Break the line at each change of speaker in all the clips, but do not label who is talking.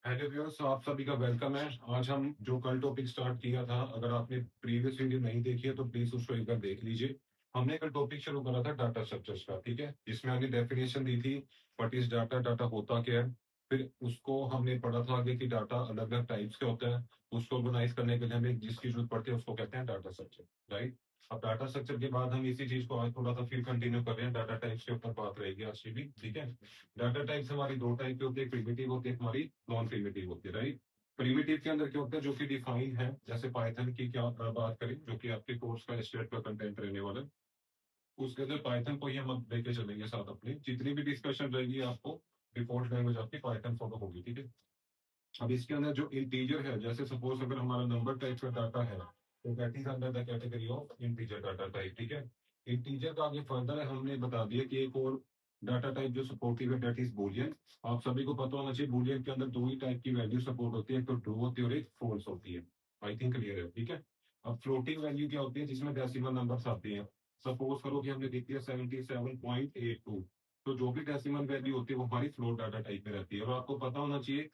Hello viewers, आप सभी का वेलकम है। आज हम जो कल टॉपिक स्टार्ट किया था, अगर आपने प्रीवियस वीडियो नहीं देखी है तो प्लीज उसको एक बार देख लीजिए। हमने कल टॉपिक शुरू करा था डाटा स्ट्रक्चर्स का, ठीक है, जिसमें हमने डेफिनेशन दी थी व्हाट इज डाटा, डाटा होता क्या है। फिर उसको हमने पढ़ा था आगे कि डाटा अलग अलग टाइप्स के होता है। उसको ऑर्गेनाइज करने के लिए हमें जिसकी जरूरत पड़ती है उसको कहते हैं डाटा स्ट्रक्चर, राइट। अब डाटा स्ट्रक्चर के बाद हम इसी चीज को आज थोड़ा सा फिर कंटिन्यू कर रहे हैं, डाटा टाइप्स के ऊपर बात रहेगी आज की भी, ठीक है। डाटा टाइप्स हमारी दो टाइप की होती है, प्रिमिटिव होती है, हमारी नॉन प्रिमिटिव होती है, राइट। प्रिमिटिव के अंदर क्या होता है, जो कि डिफाइन है, जैसे पाइथन की क्या बात करें, जो कि आपके कोर्स का स्टेट का कंटेंट रहने वाला है, उसके अंदर पाइथन को ही हम अब लेके चलेंगे साथ अपने, जितनी भी डिस्कशन रहेगी आपको डिफॉल्ट लैंग्वेज आपकी पाइथन फॉलो होगी, ठीक है। अब इसके अंदर जो इंटीजर है, जैसे सपोज अगर हमारा नंबर टाइप का डाटा है तो that is under the category of integer data type, ठीक है। इंटीजर का आगे फर्दर हमने बता दिया कि एक और डाटा टाइप जो सपोर्टिव है दैट इज बूलियन। आप सभी को पता होना चाहिए बूलियन के अंदर दो ही टाइप की वैल्यू सपोर्ट होती है, एक तो ट्रू होती है और एक फॉल्स होती है। आई थिंक क्लियर है, ठीक है। अब फ्लोटिंग वैल्यू क्या होती है, जिसमें डेसिमल नंबर्स आते हैं। सपोज करो कि हमने लिख दिया 77.82, तो जो भी डेसिमल वैल्यू होती है वो हमारी फ्लोट डाटा टाइप में रहती है। और आपको पता होना चाहिए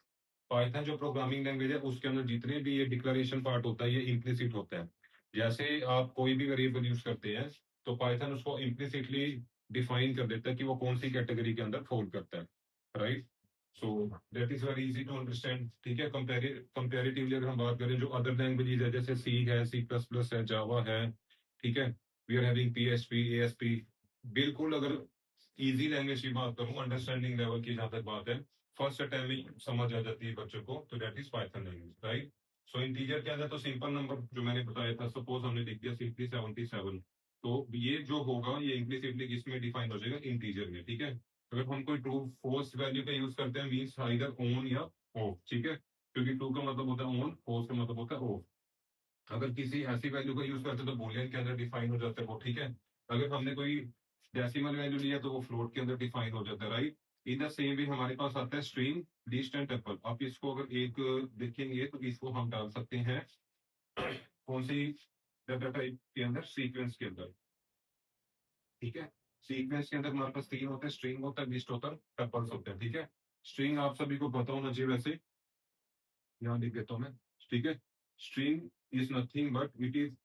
पाइथन जो प्रोग्रामिंग लैंग्वेज है उसके अंदर जितने भी ये डिक्लेरेशन पार्ट होता है ये इम्प्लिसिट होता है। जैसे आप कोई भी वेरिएबल यूज करते हैं तो पाइथन उसको इम्प्लिसिटली डिफाइन कर देता है कि वो कौन सी कैटेगरी के अंदर फॉल करता है, right. So that is very easy to understand, ठीक है। कंपेरेटिवली अगर हम बात करें जो अदर लैंग्वेजेस है, जैसे सी है, सी प्लस प्लस है, जावा है, ठीक है, we are having PHP, ASP. बिल्कुल अगर इजी लैंग्वेज की बात करूं, अंडरस्टैंडिंग लेवल की जहां तक बात है, फर्स्ट अटेम्प्ट में समझ आ जाती है बच्चों को, तो that is Python language, right. So integer के अंदर तो सिंपल नंबर जो मैंने बताया था, सपोज हमने लिख दिया सिंपली 77, तो ये जो होगा ये इम्प्लिसिटली किसमें डिफाइन हो जाएगा, इंटीजर में, ठीक है। अगर हम कोई ट्रू फोर्स वैल्यू का यूज करते हैं मीन्स आइदर ऑन या ऑफ, ठीक है, क्योंकि ट्रू का मतलब होता है ऑन, फोर्स का मतलब होता है ऑफ। अगर किसी ऐसी वैल्यू का यूज करते हैं तो बूलियन के अंदर डिफाइन हो जाता है वो, ठीक है। अगर हमने कोई डेसिमल वैल्यू लिया तो वो फ्लोट के अंदर डिफाइन हो जाता है, राइट। इन द सेम वे हमारे पास आता है स्ट्रिंग, लिस्ट एंड टपल। आप इसको अगर एक देखेंगे तो इसको हम डाल सकते हैं कौन सी डाटा टाइप के अंदर, सीक्वेंस के अंदर, ठीक है। सीक्वेंस के अंदर हमारे पास तीन होते हैं, स्ट्रिंग होता है, लिस्ट होता है, टपल्स होते हैं, ठीक है। स्ट्रिंग आप सभी को पता होना चाहिए वैसे, यहाँ लिख देता हूँ मैं, ठीक है। String is nothing but it is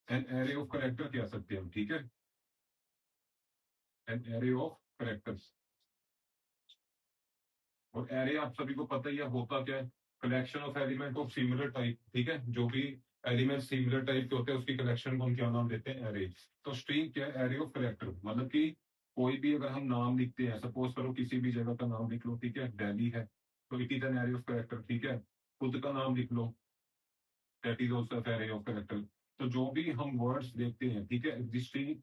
an array of character कह सकते हैं हम, ठीक है, एन एरे ऑफ करेक्टर्स। और एरे आप सभी को पता ही है होता क्या है, collection of element of similar type, ठीक है। जो भी एलिमेंट सिमिलर टाइप के होते हैं उसकी कलेक्शन को हम क्या नाम देते हैं, एरे। तो स्ट्रिंग क्या है, एरे ऑफ करेक्टर, मतलब कि कोई भी अगर हम नाम लिखते हैं, सपोज करो किसी भी जगह का नाम लिख लो, ठीक है, दिल्ली है, तो it is an array of character, ठीक है। खुद का नाम लिख लो, that is also array of character. तो जो भी हम वर्ड्स देखते हैं, ठीक है, एग्जिस्टिंग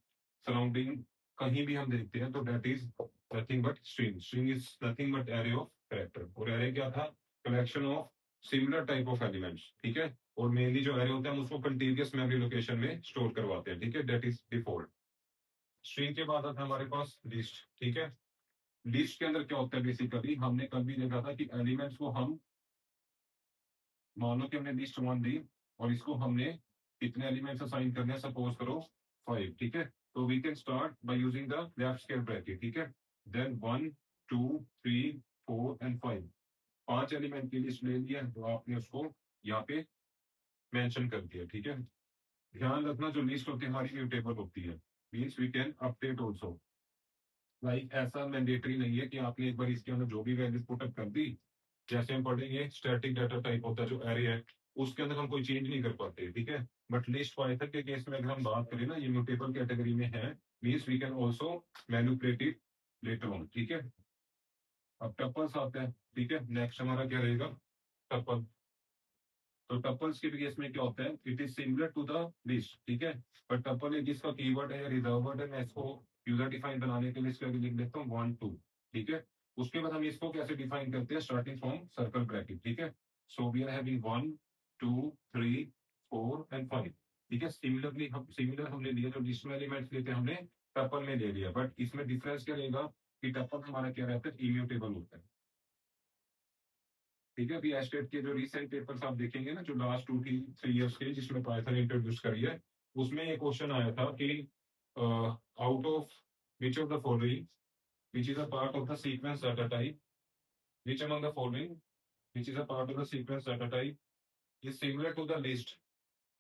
सराउंडिंग कहीं भी हम देखते हैं तो that is nothing but string. String is nothing but array of character. और एरे क्या था, collection of similar type of elements, ठीक है। और मेनली जो एरे होता है हम उसको कंटीन्यूअस मेमोरी लोकेशन में स्टोर करवाते हैं, ठीक है, दैट इज डिफॉल्ट। स्ट्रिंग के बाद आता है हमारे पास लिस्ट, ठीक है। लिस्ट के अंदर क्या होता है, बेसिकली हमने कल भी देखा था कि एलिमेंट्स को हम, मान लो कि हमने लिस्ट वन दी और इसको हमने कितने एलिमेंट्स असाइन करने हैं, सपोज करो 5, ठीक है। तो we can start by using the left square bracket, ठीक है। देन 1 2 3 4 एंड 5, पांच एलिमेंट की लिस्ट ले लिया तो आपने उसको यहाँ पे मेंशन कर दिया, ठीक है। ध्यान रखना जो लिस्ट होती है हमारी म्यूटेबल होती है, means we can update also. Like ऐसा मैंडेटरी नहीं है कि आपने एक बार इसके अंदर जो भी वैल्यू पुटअप कर दी, जैसे हम पढ़ेंगे स्टैटिक डाटा टाइप होता है जो एरे है, उसके अंदर हम कोई चेंज नहीं कर पाते, ठीक है। बट लिस्ट पाइथन के केस में अगर हम बात करें ना, ये म्यूटेबल कैटेगरी में है, means we can also manipulate it later on, ठीक है। अब टपल्स आते हैं, ठीक है, नेक्स्ट हमारा क्या रहेगा, टपल। तो टपल्स के केस में क्या होता है, it is similar to the list, ठीक है। बट टपल एक इसका कीवर्ड है या रिजर्व वर्ड है, मैं इसको यूजर डिफाइन बनाने के लिए इसका लिख देता हूँ 1 2, ठीक है। उसके बाद हम इसको कैसे डिफाइन करते हैं, स्टार्टिंग फ्रॉम सर्कल ब्रैकेट, ठीक है। So we are having 1 2 3 4 and 5, ठीक है। सिमिलरली हम सिमिलर हमने लिया, जो लिस्ट में एलिमेंट्स लेते हैं हमने टपल में ले लिया, बट इसमें डिफरेंस क्या रहेगा कि टपल हमारा क्या रहता है, इम्यूटेबल होता है, ठीक है। अभी एस्टेट के जो रिसेंट पेपर्स आप देखेंगे ना, जो लास्ट 2 3 इयर्स के जिसमें पाइथन इंट्रोड्यूस करी है, उसमें ये क्वेश्चन आया था कि out of which of the following which is a part of the sequence data type, which among the following which is a part of the sequence data type is similar to the list.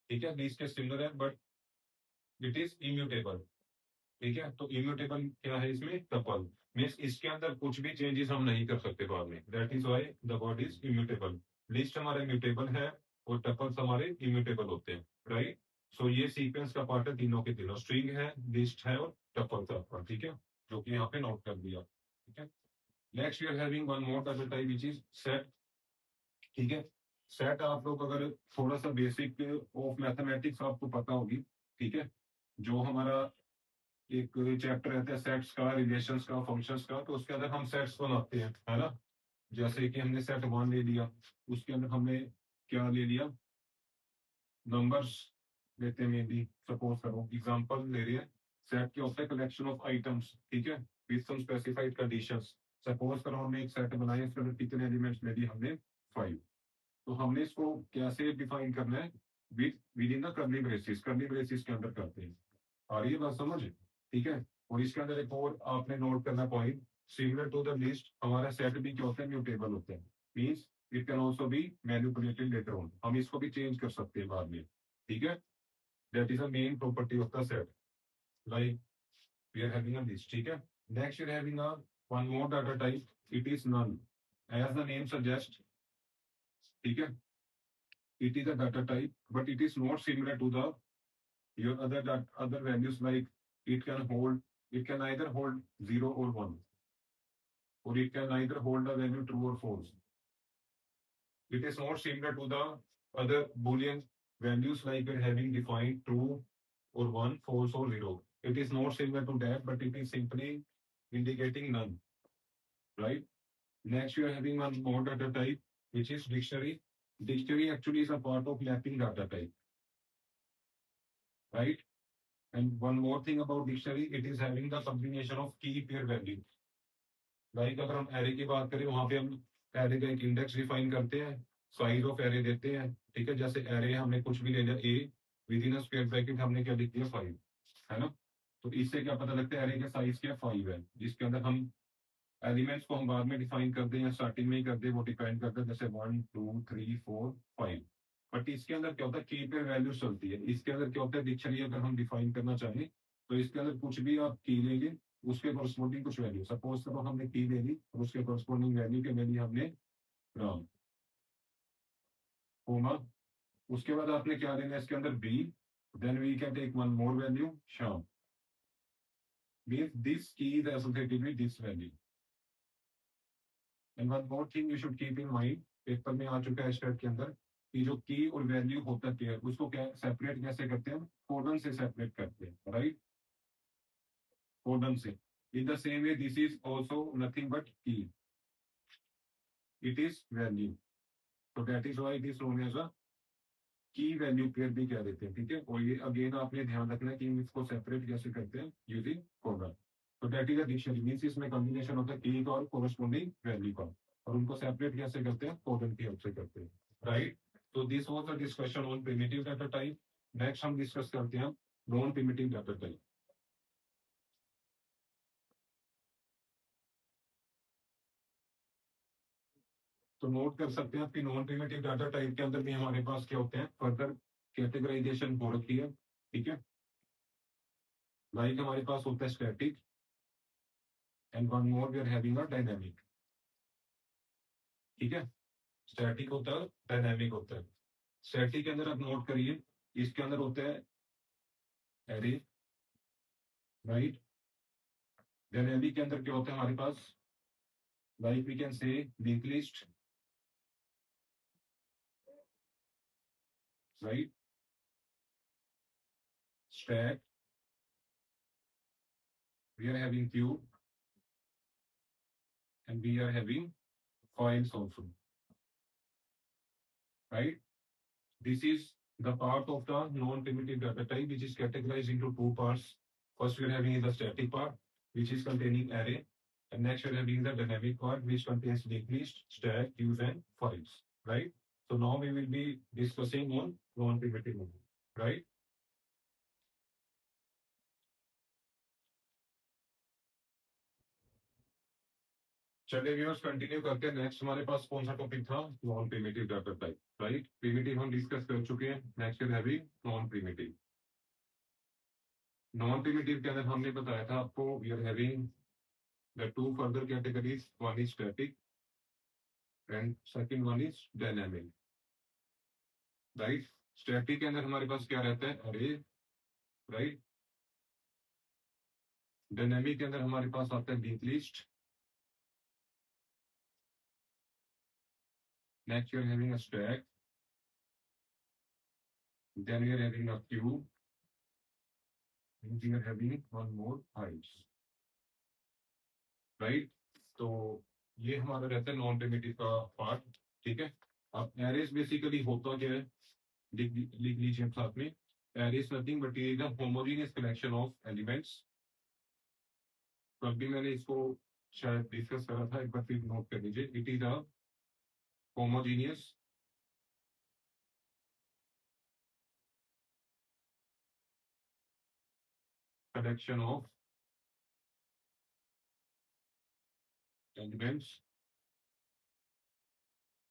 ठीक है, list के similar है but it is immutable. ठीक है, तो immutable क्या है इसमें, टपल मीन्स इसके अंदर कुछ भी चेंजेस हम नहीं कर सकते बाद में, that is why the word is immutable. List हमारे म्यूटेबल है और टपल्स हमारे इम्यूटेबल होते हैं, राइट। सो ये सीक्वेंस का पार्ट है, तीनों के तीनों स्ट्रिंग है, लिस्ट है और टपल्स आपका, ठीक है, जो कि यहाँ पे नोट कर दिया। ठीक है, next we are having one more data type which is set. ठीक है, सेट आप लोग अगर थोड़ा सा बेसिक ऑफ मैथमेटिक्स आपको पता होगी, ठीक है, जो हमारा एक चैप्टर रहता है सेट्स का, रिलेशंस का, फंक्शंस का, तो उसके अंदर हम सेट्स बनाते हैं, है ना। जैसे कि हमने सेट वन ले लिया, उसके अंदर हमने क्या ले लिया, नंबर्स लेते हैं, मे बी सपोज करो एग्जांपल ले रहे हैं, सेट क्या होता है, कलेक्शन ऑफ आइटम्स, ठीक है, with some specified conditions. Suppose करो हमने एक सेट बनाया, इसके अंदर कितने एलिमेंट्स ले लिए हमने, 5। तो हमने इसको कैसे डिफाइन करना है, with in the curly braces, curly braces के अंदर करते हैं। आ रही है बात समझ, ठीक है। और इसके अंदर एक और आपने नोट करना point, similar to the list हमारा सेट भी क्या होता है, म्यूटेबल होता है, means it can also be manipulated later on, हम इसको भी चेंज कर सकते हैं बाद में, ठीक है। That is a main property of the set, like we are having a list, ठीक है। Next we are having a one more data type, it is null, as the name suggest, ठीक है, it is a data type but it is not similar to the your other values, like it can hold, it can either hold 0 or 1, or it can either hold a value true or false. It is not similar to the other boolean values, like we're having defined true or 1, false or 0. It is not similar to that, but it is simply indicating none, right. Next we are having one more data type, which is dictionary. Dictionary actually is a part of mapping data type, right. And one more thing about dictionary, it is having the combination of key pair value. Like अगर हम array की बात करें, वहां पे हम array का एक इंडेक्स डिफाइन करते हैं, साइज ऑफ एरे देते हैं, ठीक है। जैसे एरे हमने कुछ भी ले लिया ए, विद इन स्क्वायर ब्रैकेट हमने क्या लिख दिया, 5, है ना। तो इससे क्या पता लगता है, एरे का साइज क्या 5 है, जिसके अंदर हम एलिमेंट्स को हम बाद में डिफाइन कर दें या स्टार्टिंग में ही कर दें, वो डिपेंड करता है, जैसे 1 2 3 4 5। बट इसके अंदर क्या होता है, की पेयर वैल्यू चलती है। इसके अंदर क्या होता है, डिक्शनरी अगर हम डिफाइन करना चाहें तो इसके अंदर कुछ भी आप की लेंगे, उसके कॉरस्पॉन्डिंग कुछ वैल्यू, सपोज करो हमने की ले ली और उसके कॉरस्पॉन्डिंग वैल्यू के ले ली हमने राम, कोमा, उसके बाद आपने क्या लेना है इसके अंदर B, then we can take one more value Shyam, means this key is associated with this value. And one more thing you should keep in mind, paper में आ चुका है स्टेट के अंदर, कि जो की और वैल्यू होता है उसको क्या सेपरेट कैसे करते हैं, कोडन से सेपरेट करते हैं, राइट, कोडन से। In the same way this is also nothing but key, it is value, तो that is why it is known as a key value pair भी कह देते हैं, ठीक है। और ये अगेन आपने ध्यान रखना है कि इसको सेपरेट कैसे करते हैं, यूजिंग कोडन। तो that is a dictionary, means इसमें कॉम्बिनेशन होता है की का और कोरस्पॉन्डिंग वैल्यू का, और उनको सेपरेट कैसे करते हैं, कोडन की हेल्प से करते हैं, राइट। तो this was the discussion on primitive data type. Next हम डिस्कस करते हैं नॉन प्रिमिटिव डाटा टाइप। तो नोट कर सकते हैं कि नॉन प्रिमिटिव डाटा टाइप के अंदर भी हमारे पास क्या होते हैं, फर्दर कैटेगराइजेशन हो रखी है, ठीक है। लाइक हमारे पास होता है static, and one more we are having a dynamic, ठीक है। स्टैटिक होता है, डायनामिक होता है। स्टैटिक के अंदर आप नोट करिए, इसके अंदर होता है एरे, राइट। डायनामिक के अंदर क्या होता है हमारे पास, like we can say link list, right, stack, we are having queue, and we are having files also, right. This is the part of the non-primitive data type, which is categorized into two parts. First, we are having the static part, which is containing array, and next we are having the dynamic part, which contains linked list, stack, queues, and files. Right. So now we will be discussing on non-primitive mode. Right. चलिए viewers continue करते हैं। Next हमारे पास कौन सा topic था? Non primitive data type, right. Primitive हम discuss कर चुके हैं। Next is heavy non primitive. Non primitive के अंदर हमने बताया था आपको, we are having the two further categories, one is static and second one is dynamic, right. Static के अंदर हमारे पास क्या रहता है? अरे, राइट। डायनामिक के अंदर हमारे पास आता है link list. Next we are having a stack, then we are having a queue, we are having one more heights, right. तो ये हमारा रहता है नॉन प्रिमिटिव का पार्ट, ठीक है। अब एरेस बेसिकली होता क्या है, लिख लीजिए हम साथ में। Arrays nothing but is the homogeneous collection of elements. कल भी मैंने इसको शायद डिस्कस करा था, एक बार फिर नोट कर लीजिए। It is a homogeneous collection of elements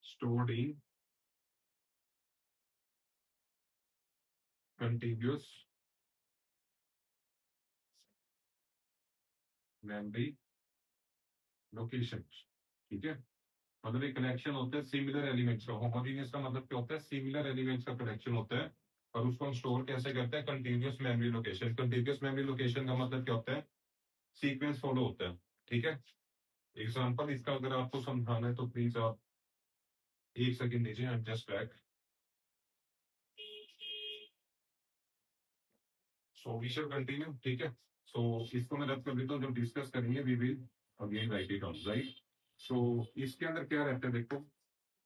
stored in contiguous memory locations, ठीक है। मतलब एक कलेक्शन होता है सिमिलर एलिमेंट्स का। होमोजेनियस का मतलब क्या होता है? सिमिलर एलिमेंट्स का कलेक्शन होता है, और उसको हम स्टोर कैसे करते हैं? Continuous memory location. Continuous memory location का मतलब क्या होता है? सीक्वेंस फॉलो होता है, ठीक है। एग्जांपल इसका अगर आपको समझाना है तो प्लीज आप एक सेकंड दीजिए, I am just back. So we shall continue, ठीक है। सो इसको मैं रद्द कर देता हूँ, जब डिस्कस करेंगे we will again write it down, right. So इसके अंदर क्या रहता है देखो।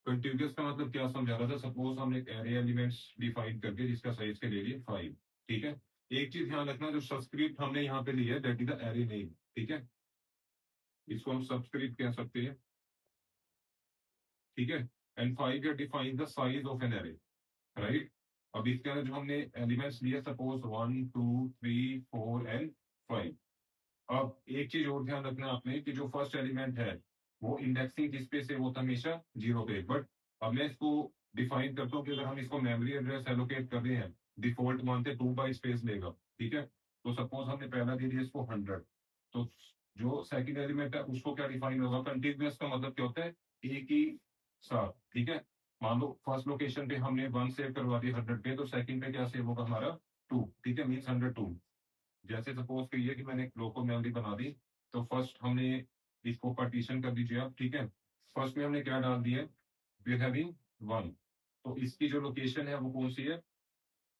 कंटिन्यूअस का मतलब क्या समझा रहा था? सपोज हमने एक एरे एलिमेंट्स डिफाइन करके जिसका साइज के ले लिए 5, ठीक है। एक चीज ध्यान रखना, जो सबस्क्रिप्ट हमने यहाँ पे लिया है that is the array name, ठीक है। इसको हम सबस्क्रिप्ट कह सकते हैं, ठीक है। And 5 define the size of an array, right. अब इसके अंदर जो हमने एलिमेंट्स लिए सपोज 1 2 3 4 एंड 5। अब एक चीज और ध्यान रखना आपने कि जो फर्स्ट एलिमेंट है वो इंडेक्सिंग किस पे से होता है? हमेशा 0 पे। बट अब मैं इसको डिफाइन करता हूँ कि अगर हम इसको मेमोरी एड्रेस एलोकेट कर रहे हैं, डिफॉल्ट मानते 2 बाइट स्पेस लेगा, ठीक है। तो सपोज हमने पहला दे दिया इसको 100, तो जो सेकंड एलिमेंट है उसको क्या डिफाइन होगा? कंटिन्यूअस का मतलब क्या होता है? एक ही साथ, ठीक है। मान लो फर्स्ट लोकेशन पे हमने 1 सेव करवा दिया 100 पे, तो सेकंड पे क्या सेव होगा हमारा? 2, ठीक है। मीन्स 102। जैसे सपोज करिए कि मैंने एक लोकल मेमोरी बना दी, तो फर्स्ट हमने इसको पार्टीशन कर दीजिए आप, ठीक है। फर्स्ट में हमने क्या डाल दिया? We having 1। तो इसकी जो लोकेशन है वो कौन सी है?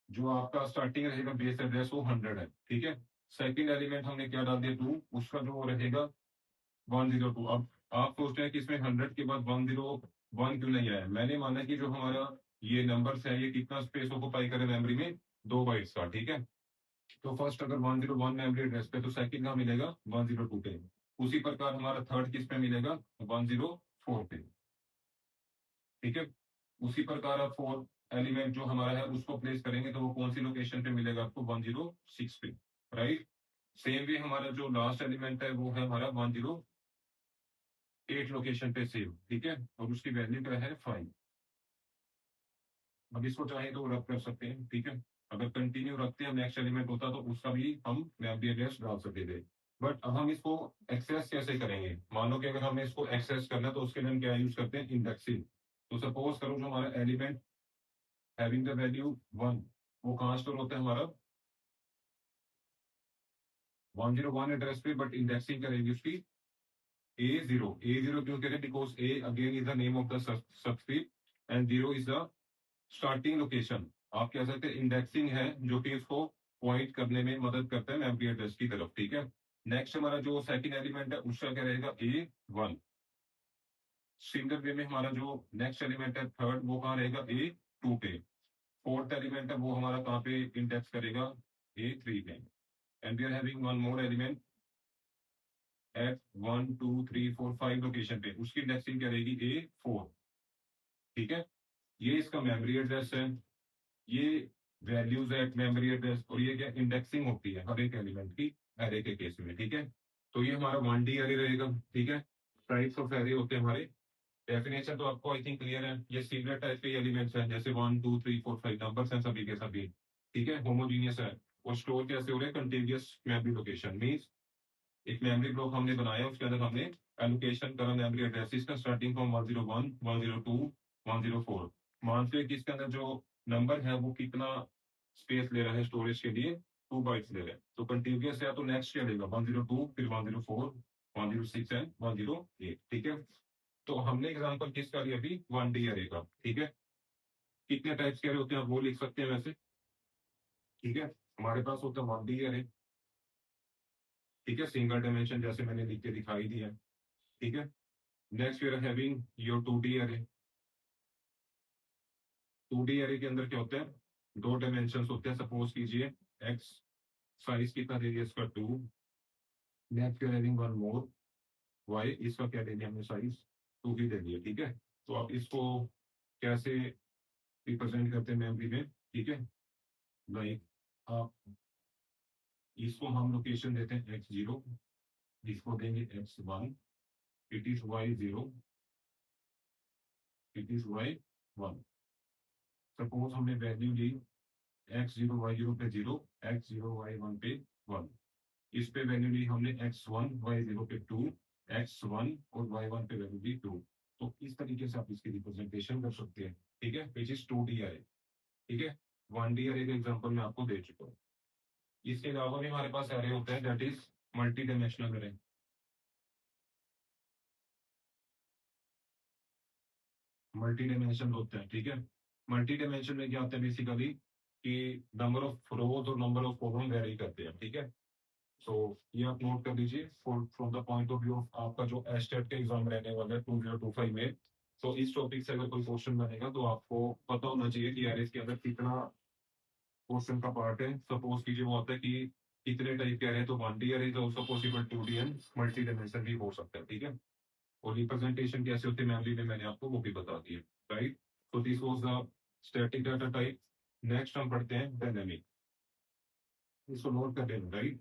जो आपका स्टार्टिंग रहेगा बेस एड्रेस वो 100 है, ठीक है। सेकंड एलिमेंट हमने क्या डाल दिया? 2। उसका जो रहेगा 102। अब आप सोचते हैं कि इसमें 100 के बाद 101 क्यों नहीं आया? मैंने माना कि जो हमारा ये नंबर्स है ये कितना स्पेस ऑक्युपाई करे मेमोरी में? 2 बाइट्स का, ठीक है। तो फर्स्ट अगर 101 मेमोरी एड्रेस पे, तो सेकंड का मिलेगा 102 पे। उसी प्रकार हमारा थर्ड किस पे मिलेगा? 104 पे, ठीक है। उसी प्रकार आप फोर्थ एलिमेंट जो हमारा है उसको प्लेस करेंगे तो वो कौन सी लोकेशन पे मिलेगा आपको? 106 पे, राइट। सेम वे हमारा जो लास्ट एलिमेंट है वो है हमारा 108 लोकेशन पे सेव, ठीक है। और उसकी वैल्यू क्या है? 5। अब इसको चाहे तो रब कर सकते हैं, ठीक है। अगर कंटिन्यू रखते हैं नेक्स्ट एलिमेंट होता तो उसका भी हम मेमोरी एड्रेस डाल सकते थे। बट अब हम इसको एक्सेस कैसे करेंगे? मान लो कि अगर हमें इसको एक्सेस करना है तो उसके लिए हम क्या यूज करते हैं? इंडेक्सिंग। तो सपोज करो जो हमारा एलिमेंट हैविंग द वैल्यू 1, वो कहाँ स्टोर होता है हमारा? 101 एड्रेस पे, बट इंडेक्सिंग करेंगे उसकी A0। A0 क्यों करें? Because A again is the name of the subscript and 0 is the starting location. आप कह सकते हैं इंडेक्सिंग है जो कि इसको पॉइंट करने में मदद करता है मेमोरी एड्रेस की तरफ, ठीक है। नेक्स्ट हमारा जो सेकंड एलिमेंट है उसका क्या रहेगा? A1। सिमिलर वे में हमारा जो नेक्स्ट एलिमेंट है थर्ड वो कहाँ रहेगा? A2 पे। फोर्थ एलिमेंट है वो हमारा कहाँ पे इंडेक्स करेगा? A3 पे। And we are having one more element at 1 2 3 4 5 location पे, उसकी इंडेक्सिंग क्या रहेगी? A4, ठीक है। ये इसका मेमोरी एड्रेस है, ये वैल्यूज है मेमोरी एड्रेस, और ये क्या इंडेक्सिंग होती है हर एक एलिमेंट की एरे के केस में, ठीक है। तो ये हमारा 1D एरे रहेगा, ठीक है। टाइप्स ऑफ एरे होते हैं हमारे। डेफिनेशन तो आपको आई थिंक क्लियर है। ये सिमिलर टाइप के एलिमेंट्स हैं, जैसे 1 2 3 4 5 नंबर्स हैं सभी के सभी, ठीक है, होमोजीनियस है। और स्टोर कैसे हो रहे हैं, कंटिन्यूअस मेमोरी लोकेशन मींस एक मेमोरी ब्लॉक हमने बनाया, उसके अंदर हमने एलोकेशन करा मेमोरी एड्रेसेस का, स्टार्टिंग फ्रॉम 101 102 104। मानते हैं कि इसके अंदर जो नंबर है वो कितना स्पेस ले रहा है स्टोरेज के लिए, 2 बाइट्स ले रहे हैं। तो कंटिन्यूअस है तो नेक्स्ट क्या लेगा, 102, फिर 104, 106 एंड 108, ठीक है। तो हमने एग्जांपल किसका लिया अभी, 1D अरे का, ठीक है। कितने टाइप्स के अरे होते हैं आप वो लिख सकते हैं वैसे, ठीक है। हमारे पास होता है 1D अरे, ठीक है, सिंगल डायमेंशन जैसे मैंने लिख के दिखाई दिया, ठीक है। Next we are having your 2D array. 2D अरे के अंदर क्या होता है, 2 डायमेंशन होते हैं। सपोज कीजिए एक्स साइज कितना दे दिया इसका 2। Next we are having one more Y, इसका क्या दे दिया हमने साइज 2 ही दे दिया, ठीक है। तो आप इसको कैसे रिप्रेजेंट करते हैं मेमोरी में, ठीक है। लाइक आप इसको हम लोकेशन देते हैं x0, इसको देंगे x1, it is y0, it is y1। Suppose हमने वैल्यू ली x0 y0 पे 0, x0 y1 पे 1। इस पे वैल्यू ली हमने x1 y0 पे 2, x1 और y1 पे वैल्यू ली 2। तो इस तरीके से आप इसकी रिप्रेजेंटेशन कर सकते हैं, ठीक है, विच इज 2D अरे, ठीक है। 1D अरे का एग्जांपल मैं आपको दे चुका हूँ। इसके अलावा भी हमारे पास अरे होते हैं, दैट इज मल्टी डायमेंशनल अरे। मल्टी डायमेंशन होते हैं, ठीक है। मल्टी डायमेंशन में क्या होता है बेसिकली कि नंबर ऑफ रोज और नंबर ऑफ कॉलम वेरी करते हैं, ठीक है। सो ये आप नोट कर लीजिए from the point of view of आपका जो एस्टेट का एग्जाम रहने वाला है 2025 में। तो इस टॉपिक से अगर कोई क्वेश्चन बनेगा तो आपको पता होना चाहिए कि यार इसके अंदर कितना क्वेश्चन का पार्ट है। सपोज कीजिए वो होता है कि कितने टाइप के अरे, तो 1D अरे is also possible, 2D and multi dimension भी हो सकता है, ठीक है। और रिप्रेजेंटेशन कैसे होती है मेमोरी में मैंने आपको वो भी बता दी है, राइट। तो this was the static data type. Next हम पढ़ते हैं डायनेमिक, इसको नोट कर लेना, राइट।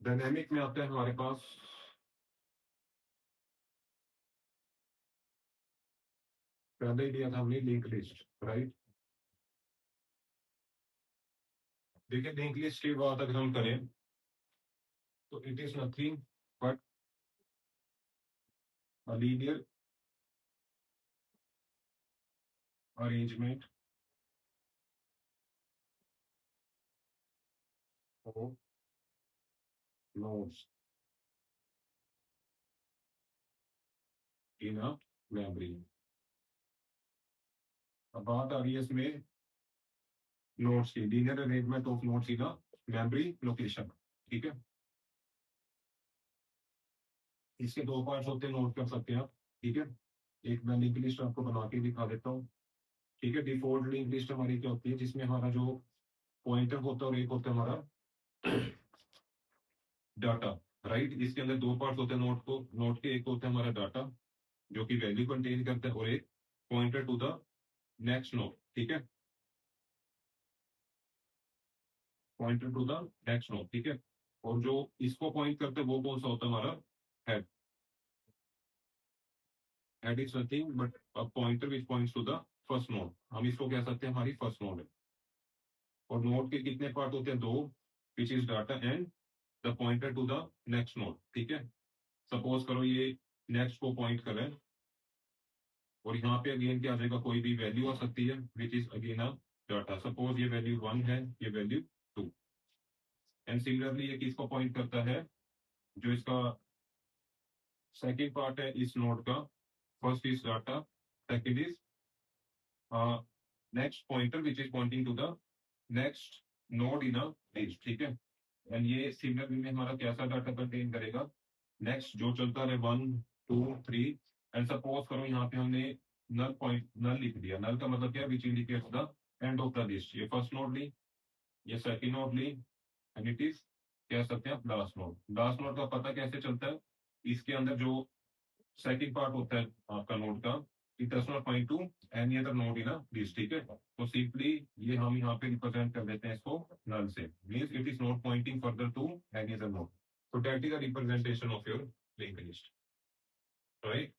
डायनेमिक में आता है हमारे पास, पहले ही दिया था हमने लिंक लिस्ट, राइट। देखिए लिंक लिस्ट की बात अगर हम करें तो it is nothing but a linear arrangement of nodes in a memory. अब बात आ रही है इसमें नोड्स की, linear arrangement of nodes in a memory location, ठीक है। इसके 2 पार्ट्स होते हैं, नोट कर सकते हैं आप, ठीक है। एक मैं लिंक लिस्ट आपको बना के दिखा देता हूँ, ठीक है। डिफॉल्ट लिंक लिस्ट हमारी क्या होती है, जिसमें हमारा जो पॉइंटर होता है और एक होता है हमारा डाटा, राइट। इसके अंदर 2 पार्ट होते हैं नोट को, नोट के एक होता है हमारा डाटा जो कि वैल्यू कंटेन करता है, और एक pointer to the next node, ठीक है, pointer to the next node, ठीक है। और जो इसको पॉइंट करते हैं वो कौन सा होता है हमारा head. Head is nothing but a pointer which points to the first node, हम इसको कह सकते हैं हमारी फर्स्ट नोड है। और नोड के कितने पार्ट होते हैं, 2, which is data and the pointer to the next node, ठीक है। सपोज करो ये नेक्स्ट को पॉइंट कर रहा है, और यहाँ पे अगेन क्या आ जाएगा, कोई भी वैल्यू आ सकती है which is again a data. Suppose ये वैल्यू 1 है, ये वैल्यू 2। एंड सिमिलरली ये किसको पॉइंट करता है, जो इसका सेकेंड पार्ट है इस नोड का। First is data, second is next pointer which is pointing to the next node in a list, ठीक है। एंड ये सिमिलर में हमारा कैसा डाटा कंटेन करेगा, नेक्स्ट जो चलता रहे 1 2 3। एंड सपोज करो यहाँ पे हमने नल पॉइंट, नल लिख दिया। नल का मतलब क्या है, which indicates the end of the list. ये फर्स्ट नोड ली, ये सेकंड नोड ली, एंड इट इज कह सकते हैं आप डास नोड। डास नोड का पता कैसे चलता है? इसके अंदर जो सेकंड पार्ट होता है आपका नोड का, it does not point two any other node in a list, ठीक है। तो सिंपली ये हम यहाँ पे रिप्रेजेंट कर देते हैं इसको नल से, means it is not pointing further to any other node. तो that is a representation of your link list, right.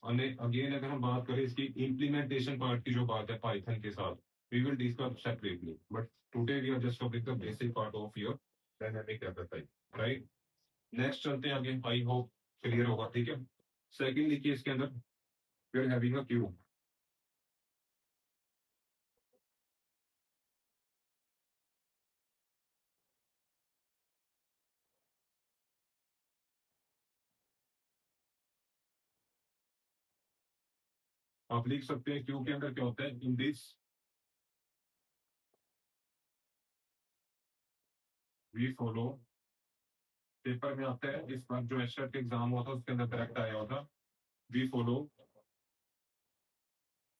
Again अगर हम बात करें इसकी इम्प्लीमेंटेशन पार्ट की जो बात है पाइथन के साथ, we will discuss separately, but today we are just covering the basic part of your dynamic apple, right. Next चलते हैं आगे, आई होप क्लियर होगा, ठीक है। सेकंड लिखिए इसके अंदर, we are having a queue. आप लिख सकते हैं क्यू के अंदर क्या होता है, in this we follow, paper में आता है इस बार जो एसएट एग्जाम हुआ था उसके अंदर करेक्ट आया हुआ था, we follow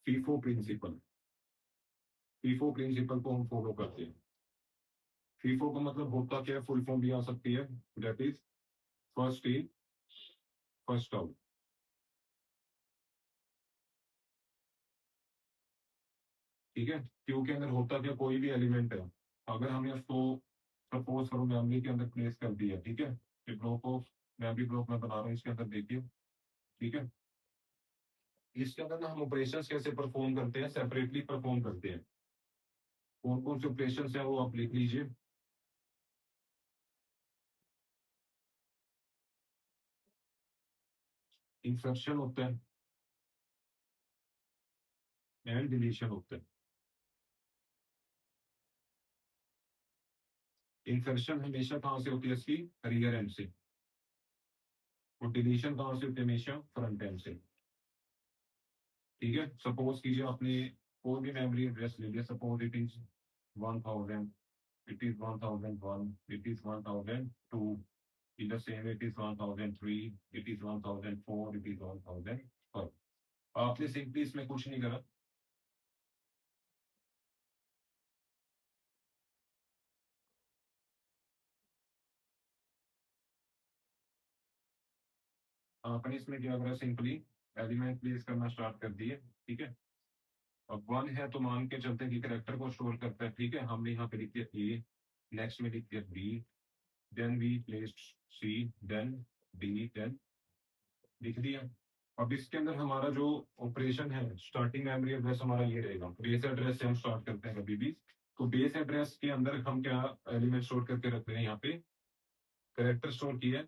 FIFO principle. FIFO principle को हम फॉलो करते हैं। फीफो का मतलब होता क्या है, फुल फॉर्म भी आ सकती है, that is first in first out, ठीक है। क्यू के अंदर होता क्या, कोई भी एलिमेंट है, अगर हमने उसको सपोज करो मेमोरी के अंदर प्लेस कर दिया, ठीक है, ब्लॉक ऑफ मेमोरी ब्लॉक में बना रहा हूँ इसके अंदर देखिए, ठीक है। इसके अंदर ना हम ऑपरेशंस कैसे परफॉर्म करते हैं, सेपरेटली परफॉर्म करते हैं। कौन कौन से ऑपरेशंस है वो आप लिख लीजिए। इंसर्शन होता है एंड डिलीशन होता है। इंसर्शन हमेशा कहाँ से होती है इसकी, रियर एंड से, और डिलीशन कहाँ से होती है, हमेशा फ्रंट एंड से, ठीक है। सपोज कीजिए आपने कोई भी मेमोरी एड्रेस ले लिया, suppose it is 1000, it is 1001, it is 1002, in the same it is 1003, it is 1004, it is 1005। आपने सिंपली इसमें कुछ नहीं करा, आपने इसमें क्या करा, सिंपली एलिमेंट प्लेस करना स्टार्ट कर दिए, ठीक है। अब वन है तो मान के चलते हैं कि करेक्टर को स्टोर करता है, ठीक है। हमने यहाँ पे लिख दिया ए, नेक्स्ट में लिख दिया B, then we placed C, then D, then लिख दिया। अब इसके अंदर हमारा जो ऑपरेशन है, स्टार्टिंग मेमोरी एड्रेस हमारा ये रहेगा, बेस एड्रेस से हम स्टार्ट करते हैं कभी भी। तो बेस एड्रेस के अंदर हम क्या एलिमेंट स्टोर करके रख रहे हैं, यहाँ पे करेक्टर स्टोर किया है,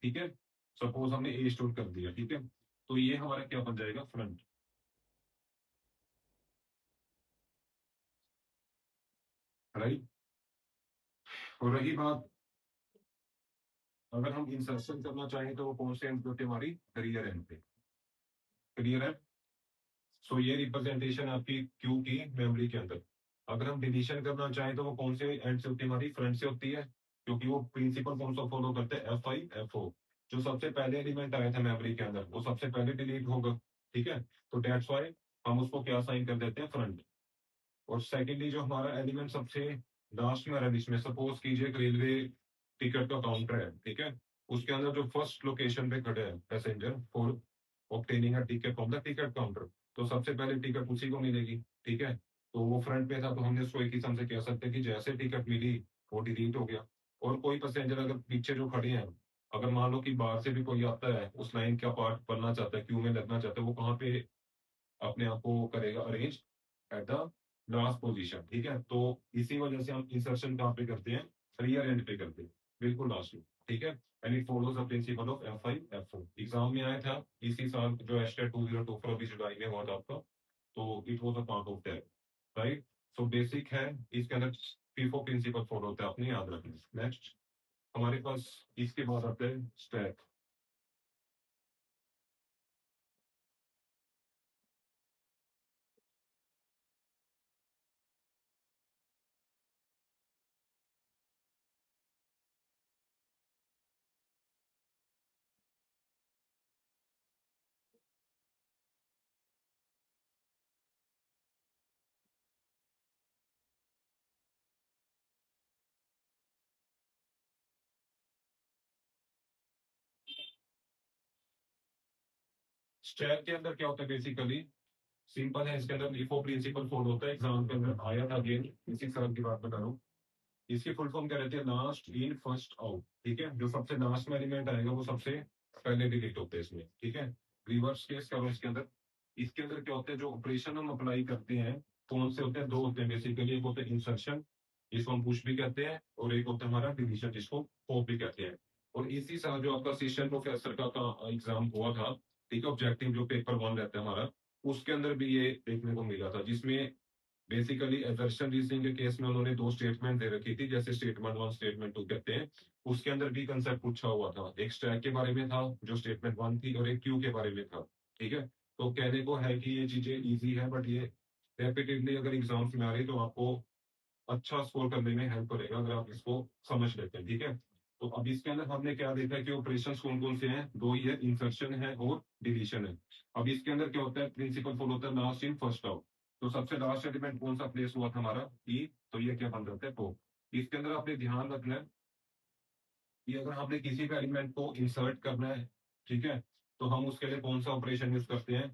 ठीक है। सपोज हमने ए स्टोर कर दिया, ठीक है। तो ये हमारा क्या बन जाएगा, फ्रंट, राइट। और रही बात, अगर हम इंसर्शन करना चाहें तो वो कौन से एंड पे होती है हमारी, करियर एंड पे, क्लियर है। सो ये रिप्रेजेंटेशन आपकी क्यू की मेमोरी के अंदर। अगर हम डिलीशन करना चाहें तो वो कौन से एंड से होती है हमारी, फ्रंट से होती है, क्योंकि वो प्रिंसिपल कौन सा फॉलो करते हैं, F5 F4। जो सबसे पहले एलिमेंट आया था मेमोरी के अंदर वो सबसे पहले डिलीट होगा, ठीक है। तो डेट्स वाई हम उसको क्या साइन कर देते हैं, फ्रंट। और सेकेंडली जो हमारा एलिमेंट सबसे लास्ट में आ रहा है इसमें, सपोज कीजिए एक रेलवे टिकट का काउंटर है, ठीक है। उसके अंदर जो फर्स्ट लोकेशन पे खड़े हैं passenger for obtaining a ticket from the ticket counter, तो सबसे पहले टिकट उसी को मिलेगी, ठीक है। तो वो फ्रंट पे था तो हमने उसको एक किस्म से कह सकते हैं कि जैसे टिकट मिली वो डिलीट हो गया। और कोई पैसेंजर अगर पीछे जो खड़े हैं, अगर मान लो कि बाहर से भी कोई आता है उस लाइन का पार्ट बनना चाहता है, क्यू में लगना चाहता है, वो कहाँ पे अपने आप को करेगा arrange, at the last position, ठीक है। तो इसी वजह से हम इंसर्शन कहाँ पे करते हैं, रियर एंड पे करते हैं, बिल्कुल लास्ट में, ठीक है। And it follows the principle of F5 F4। Exam में आया था इसी साल जो एस्टेट 2024 अभी जुलाई में हुआ था आपका, तो it was a part of that, right. So basic है, इसके अंदर फीफो प्रिंसिपल फॉलो होता है, आपने याद रखना। नेक्स्ट हमारे पास इसके बाद आते हैं स्टैक। स्टैक के अंदर क्या होता है बेसिकली, सिंपल है, इसके अंदर लिफो प्रिंसिपल फॉलो होता है, एग्जाम के अंदर आया था अगेन, इसी तरह की बात बता रहा हूँ। इसकी फुल फॉर्म क्या रहती है, लास्ट इन फर्स्ट आउट, ठीक है। जो सबसे लास्ट में एलिमेंट आएगा वो सबसे पहले डिलीट होते हैं इसमें, ठीक है। रिवर्स केस करो इसके अंदर। इसके अंदर क्या होता है, जो ऑपरेशन हम अप्लाई करते हैं कौन से होते हैं, दो होते हैं बेसिकली। एक होता है इंसर्शन, जिसको हम पुश भी कहते हैं, और एक होता है हमारा डिलीशन, जिसको पॉप भी कहते हैं। और इसी साल जो आपका असिस्टेंट प्रोफेसर का एग्जाम हुआ था, ठीक है, ऑब्जेक्टिव जो पेपर 1 रहता है हमारा, उसके अंदर भी ये देखने को मिला था, जिसमें बेसिकली एजर्शन रीजनिंग के केस में उन्होंने दो स्टेटमेंट दे रखी थी, जैसे स्टेटमेंट 1 स्टेटमेंट 2 कहते हैं। उसके अंदर भी कंसेप्ट पूछा हुआ था, एक स्टैक के बारे में था जो स्टेटमेंट 1 थी, और एक क्यू के बारे में था, ठीक है। तो कहने को है कि ये चीजें इजी है, बट ये रेपिटेडली अगर एग्जाम्स में आ रही तो आपको अच्छा स्कोर करने में हेल्प करेगा अगर आप इसको समझ लेते हैं, ठीक है। तो अब इसके अंदर हमने क्या देखा है कि ऑपरेशंस कौन कौन से हैं, दो ही है, इंसर्शन है और डिलीशन है। अब इसके अंदर क्या होता है, प्रिंसिपल फॉलो होता है लास्ट इन फर्स्ट आउट। तो सबसे लास्ट एलिमेंट कौन सा प्लेस हुआ था हमारा, ई, तो ये क्या बन जाता है, तो इसके अंदर आपने ध्यान रखना है कि अगर हमने किसी भी एलिमेंट को इंसर्ट करना है, ठीक है, तो हम उसके लिए कौन सा ऑपरेशन यूज करते हैं,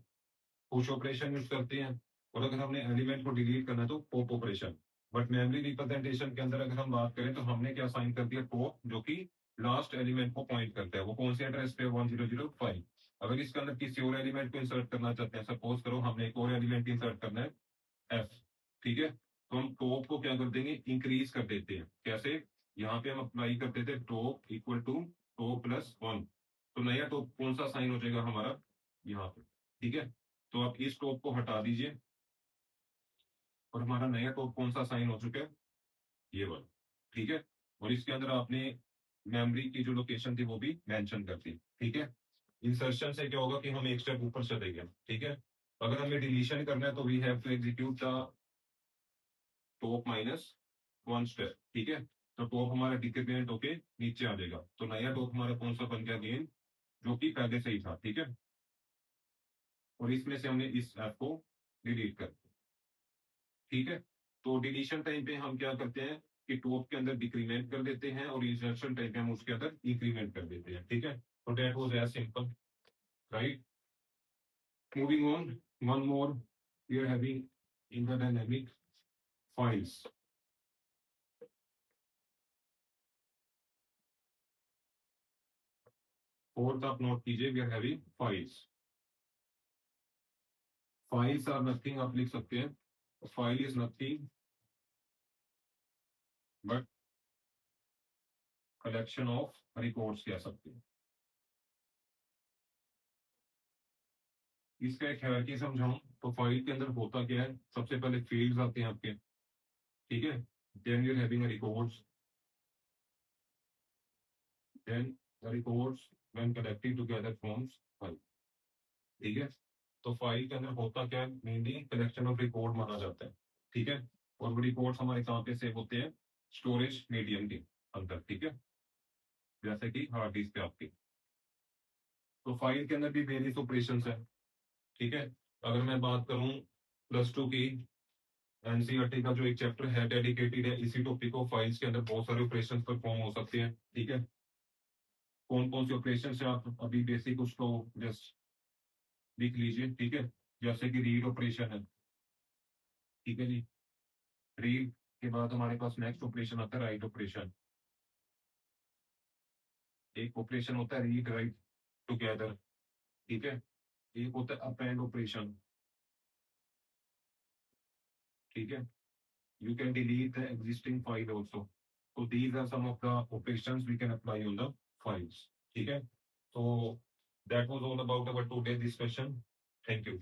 पुश ऑपरेशन यूज करते हैं। और अगर हमने एलिमेंट को डिलीट करना है तो pop operation. But memory representation के अंदर अगर हम बात करें तो हमने क्या साइन कर दिया, पॉप, जो कि लास्ट एलिमेंट को पॉइंट करता है, वो कौन से एड्रेस पे, 1005। अगर इसके अंदर किसी और एलिमेंट को इंसर्ट करना चाहते हैं, सपोज करो हमने एक और एलिमेंट इंसर्ट करना है, एफ, ठीक है, तो हम टॉप को क्या कर देंगे, इंक्रीज कर देते हैं। कैसे, यहाँ पे हम अप्लाई करते थे top equal to top plus 1, तो नया टॉप कौन सा साइन हो जाएगा हमारा, यहाँ पे, ठीक है। तो आप इस टॉप को हटा दीजिए, और हमारा नया टॉप कौन सा साइन हो चुका है, ये वाला, ठीक है। और इसके अंदर आपने मेमोरी की जो लोकेशन थी वो भी मेंशन कर दी, ठीक है। इंसर्शन से क्या होगा कि हम एक स्टेप ऊपर चलेंगे, ठीक है। अगर हमें डिलीशन करना है तो we have to execute the top minus 1 step, ठीक है। तो टॉप हमारा डिक्रीमेंट होके नीचे आ जाएगा, तो नया टॉप हमारा कौन सा बन गया, गेन, जो कि पहले से ही था, ठीक है। और इसमें से हमने इस ऐप को डिलीट कर दिया, ठीक है। तो डिलीशन टाइम पे हम क्या करते हैं कि टॉप के अंदर डिक्रीमेंट कर देते हैं, और इंसर्शन टाइम पे हम उसके अंदर इंक्रीमेंट कर देते हैं, ठीक है। तो that was as simple, right. Moving on, one more we are having in the dynamic files. Fourth आप नोट कीजिए, we are having files. Files are nothing, आप लिख सकते हैं, file is nothing but collection of records कह सकते हैं। इसका एक हायरार्की समझाऊं तो फाइल के अंदर होता क्या है, सबसे पहले फील्ड्स आते हैं आपके, ठीक है। Then you are having records, then the records when collected together forms file, ठीक है। तो फाइल के अंदर होता क्या है, मेनली कलेक्शन ऑफ रिकॉर्ड माना जाता है, ठीक है। और वो रिकॉर्ड्स हमारे कहाँ पे सेव होते हैं, स्टोरेज मीडियम के अंदर, ठीक है, जैसे कि हार्ड डिस्क पे आपकी। तो फाइल के अंदर भी वेरियस ऑपरेशंस है, ठीक है। अगर मैं बात करूं +2 की एनसीईआरटी का जो एक चैप्टर है डेडिकेटेड है इसी टॉपिक को, फाइल्स के अंदर बहुत सारे ऑपरेशंस परफॉर्म हो सकते हैं, ठीक है। कौन कौन से ऑपरेशन है आप अभी बेसिक उसको जस्ट लिख लीजिए, ठीक है। जैसे कि रीड ऑपरेशन है, ठीक है जी। रीड के बाद हमारे पास नेक्स्ट ऑपरेशन आता है राइट ऑपरेशन। एक ऑपरेशन होता है रीड राइट टुगेदर, ठीक है। एक होता है अपेंड ऑपरेशन, ठीक है। You can delete the existing file also. So these are some of the operations we can apply on the files. ठीक है? So that was all about our today's discussion. Thank you.